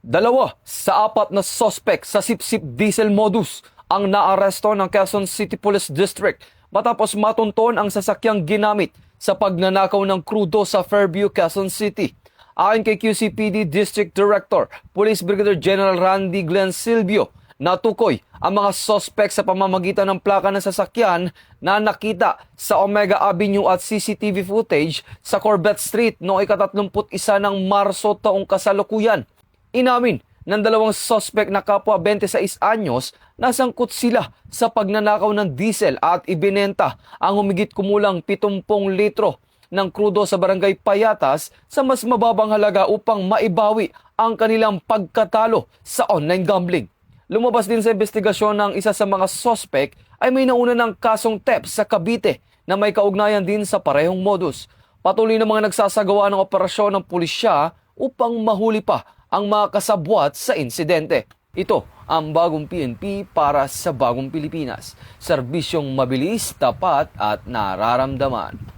Dalawa sa apat na suspect sa sip-sip diesel modus ang naaresto ng Quezon City Police District matapos matunton ang sasakyang ginamit sa pagnanakaw ng krudo sa Fairview, Quezon City. Ayon kay QCPD District Director, Police Brigadier General Randy Glenn Silvio, natukoy ang mga suspect sa pamamagitan ng plaka ng sasakyan na nakita sa Omega Avenue at CCTV footage sa Corbett Street noong ika-31 ng Marso taong kasalukuyan. Inamin ng dalawang suspect na kapwa 26 anyos na sangkot sila sa pagnanakaw ng diesel at ibinenta ang humigit kumulang 70 litro ng krudo sa Barangay Payatas sa mas mababang halaga upang maibawi ang kanilang pagkatalo sa online gambling. Lumabas din sa investigasyon ng isa sa mga suspect ay may nauna ng kasong theft sa Cavite na may kaugnayan din sa parehong modus. Patuloy na mga nagsasagawa ng operasyon ng pulisya upang mahuli pa ang mga kasabwat sa insidente. Ito ang bagong PNP para sa bagong Pilipinas. Serbisyong mabilis, tapat at nararamdaman.